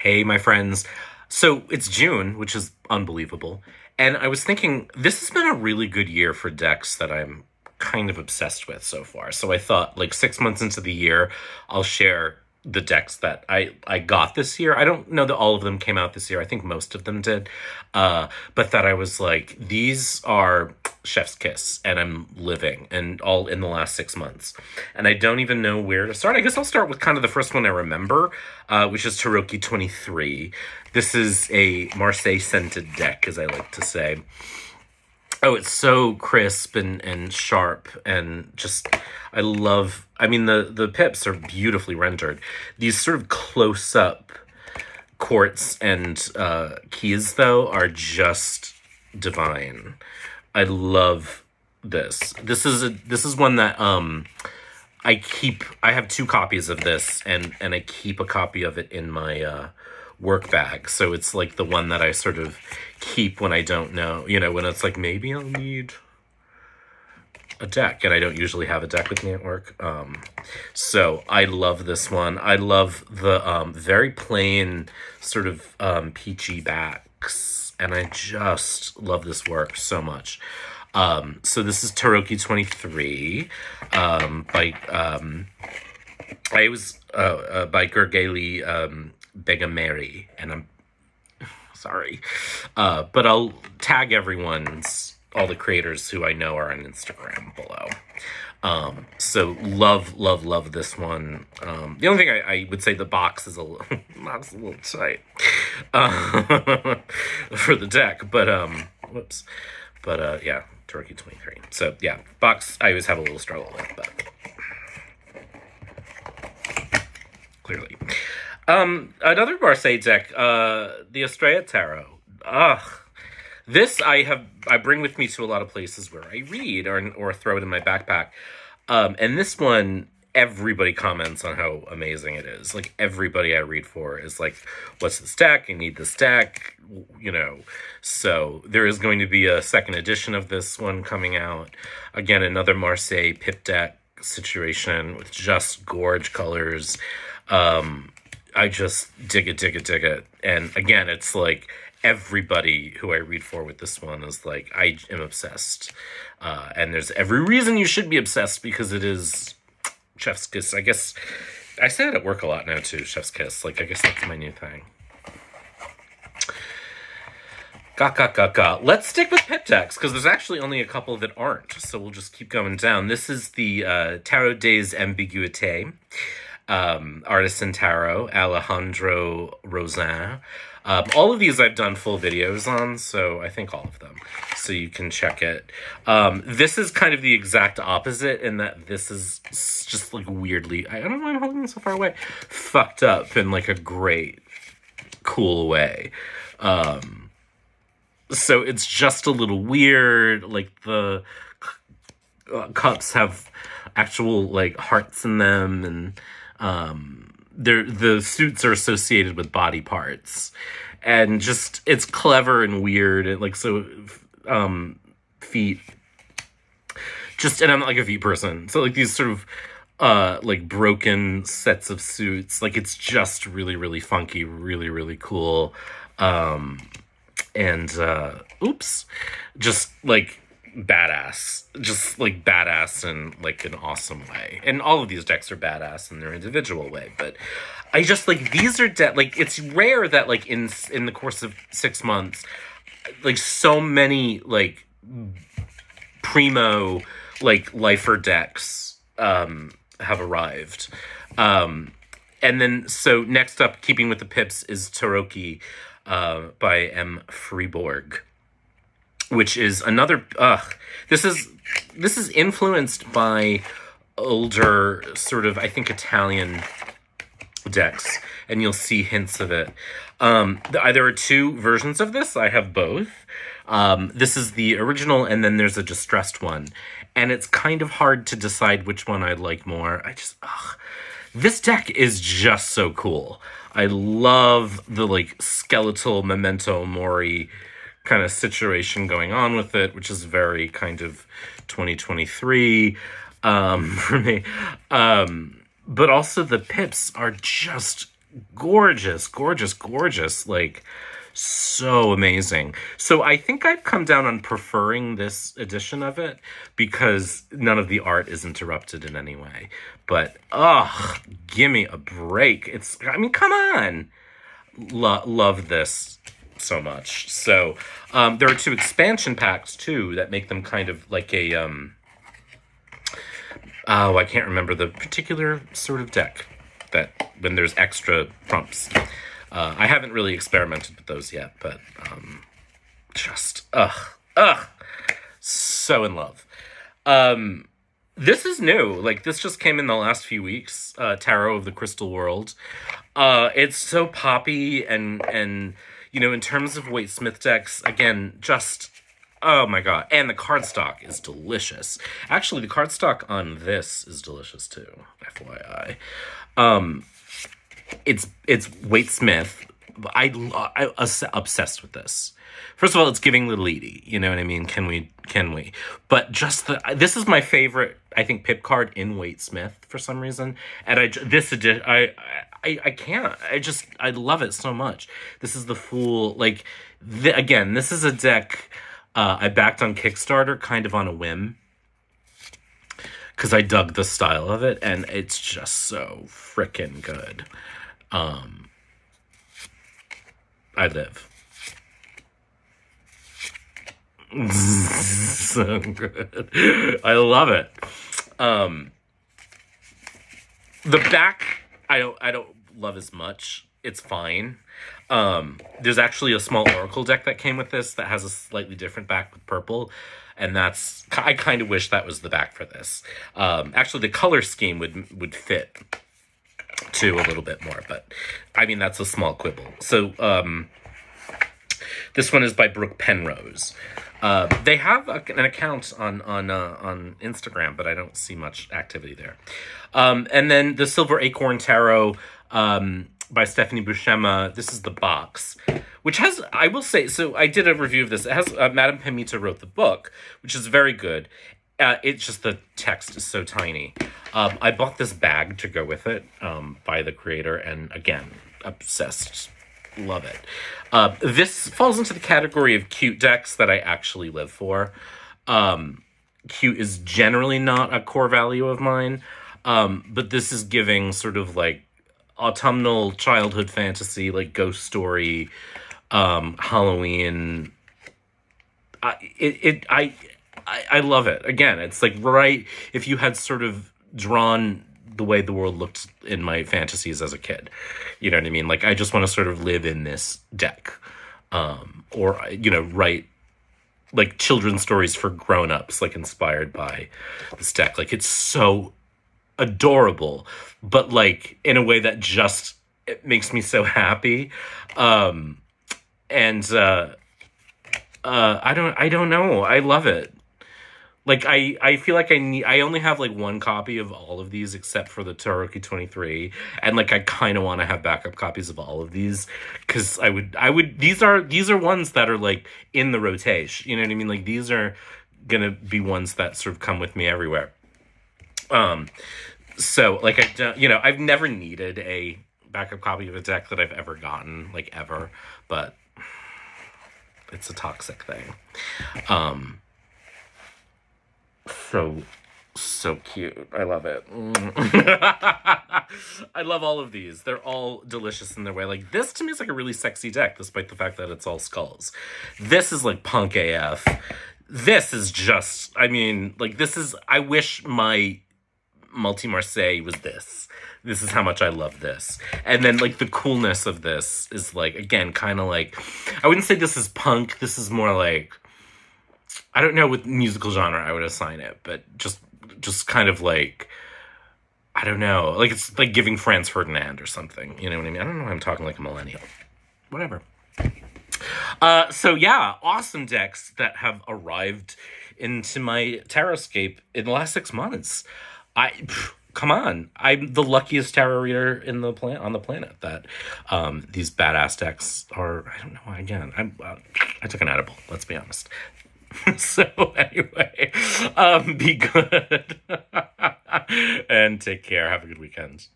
Hey, my friends. So it's June, which is unbelievable. And I was thinking, this has been a really good year for decks that I'm kind of obsessed with so far. So I thought, like, 6 months into the year, I'll share the decks that I got this year. I don't know that all of them came out this year. I think most of them did. But that I was like, these are chef's kiss, and I'm living, and all in the last 6 months. And I don't even know where to start. I guess I'll start with kind of the first one I remember, which is Taroki 23. This is a Marseille-scented deck, as I like to say. Oh, it's so crisp and sharp, and just, I love, I mean, the pips are beautifully rendered. These sort of close-up quartz and keys, though, are just divine. I love this. This is one that I have 2 copies of this, and I keep a copy of it in my work bag. So it's like the one that I sort of keep when I don't know, when it's like, maybe I'll need a deck, and I don't usually have a deck with me at work. So I love this one. I love the very plain sort of peachy backs, and I just love this work so much. So this is Taroki 23 by Gergely Begameri, and I'm sorry, but I'll tag all the creators who I know are on Instagram below. So love this one. The only thing I would say, the box is a little tight for the deck, but whoops. But yeah, Taroki 23. So yeah, box I always have a little struggle with, but clearly. Another Marseille deck, the Artisan Tarot. This I bring with me to a lot of places where I read or throw it in my backpack. And this one, everybody comments on how amazing it is. Like, everybody I read for is like, what's this deck? I need this deck, So there is going to be a second edition of this one coming out. Again, another Marseille pip deck situation with just gorge colors. I just dig it. And again, it's like, everybody who I read for with this one is like, I am obsessed. And there's every reason you should be obsessed, because it is chef's kiss. I guess I say it at work a lot now too, chef's kiss. Like, I guess that's my new thing. Let's stick with pip decks, because there's actually only a couple that aren't. So we'll just keep going down. This is the Tarot des Ambiguïtés. Artisan Tarot, Alejandro Rosin. All of these I've done full videos on, so I think all of them. So you can check it. This is kind of the exact opposite, in that this is just like weirdly, I don't know why I'm holding this so far away, fucked up in like a great, cool way. So it's just a little weird, like the cups have actual like hearts in them, and the suits are associated with body parts, and just, it's clever and weird, and like, so feet, just, and I'm not like a feet person, so like these sort of like broken sets of suits, like, it's just really funky, really cool, and just like badass, in like an awesome way. And all of these decks are badass in their individual way, but I just like, these are like, it's rare that like in the course of 6 months, like, so many like primo like lifer decks have arrived. And then, so next up, keeping with the pips, is Taroki by M. Fribourg, which is another, this is influenced by older sort of, I think, Italian decks, and you'll see hints of it. There are 2 versions of this. I have both. This is the original, and then there's a distressed one, and it's kind of hard to decide which one I like more. This deck is just so cool. I love the like skeletal memento mori kind of situation going on with it, which is very kind of 2023 for me. But also the pips are just gorgeous, gorgeous, gorgeous. Like, so amazing. So I think I've come down on preferring this edition of it because none of the art is interrupted in any way. But, gimme a break. I mean, come on. Love this so much. So, there are 2 expansion packs, too, that make them kind of like a, I can't remember the particular sort of deck that when there's extra prompts. I haven't really experimented with those yet, but just so in love. This is new. Like, this just came in the last few weeks. Tarot of the Crystal World. It's so poppy and in terms of Waite Smith decks, again, just oh my god. And the cardstock is delicious. Actually, the cardstock on this is delicious too, FYI. It's Waite Smith. I'm obsessed with this. First of all, it's giving Little Edie. You know what I mean? Can we? But just this is my favorite, I think, pip card in Waite Smith for some reason. And I can't. I love it so much. This is the Fool. Like, again, this is a deck I backed on Kickstarter kind of on a whim. Because I dug the style of it, and it's just so frickin' good. I live. So good. I love it. The back, I don't love as much. It's fine. There's actually a small Oracle deck that came with this that has a slightly different back with purple. And I kind of wish that was the back for this. Actually, the color scheme would fit too a little bit more, but I mean, that's a small quibble. So, this one is by Brooke Penrose. They have an account on Instagram, but I don't see much activity there. And then the Silver Acorn Tarot, by Stephanie Buscema. This is the box, which has, I will say, so I did a review of this. It has, Madame Pemita wrote the book, which is very good. It's just the text is so tiny. I bought this bag to go with it by the creator, and again, obsessed. Love it. This falls into the category of cute decks that I actually live for. Cute is generally not a core value of mine, but this is giving sort of like autumnal childhood fantasy, like ghost story, Halloween. I love it. Again, it's like right if you had sort of drawn the way the world looked in my fantasies as a kid. You know what I mean? Like, I just want to sort of live in this deck. Or, write, like, children's stories for grown-ups, like, inspired by this deck. Like, it's so adorable, but, like, in a way that just it makes me so happy. I don't know. I love it. Like, I feel like I only have, like, one copy of all of these except for the Taroki 23. And, like, I kind of want to have backup copies of all of these. Because these are ones that are, like, in the rotation. You know what I mean? Like, these are going to be ones that sort of come with me everywhere. So, like, I've never needed a backup copy of a deck that I've ever gotten, like, ever. But it's a toxic thing. So cute. I love it. I love all of these. They're all delicious in their way. Like, this to me is like a really sexy deck, despite the fact that it's all skulls. This is like punk AF. This is just, I mean, like, this is, I wish my Multi-Marseille was this. This is how much I love this. And then, like, the coolness of this is, like, again, kind of like, I wouldn't say this is punk. This is more like, I don't know what musical genre I would assign it, but just kind of like, I don't know. Like, it's like giving Franz Ferdinand or something. You know what I mean? I don't know why I'm talking like a millennial. Whatever. So yeah, awesome decks that have arrived into my Taroscape in the last 6 months. Come on. I'm the luckiest tarot reader on the planet that these badass decks are. I don't know. Again, I took an edible. Let's be honest. So anyway, be good and take care. Have a good weekend.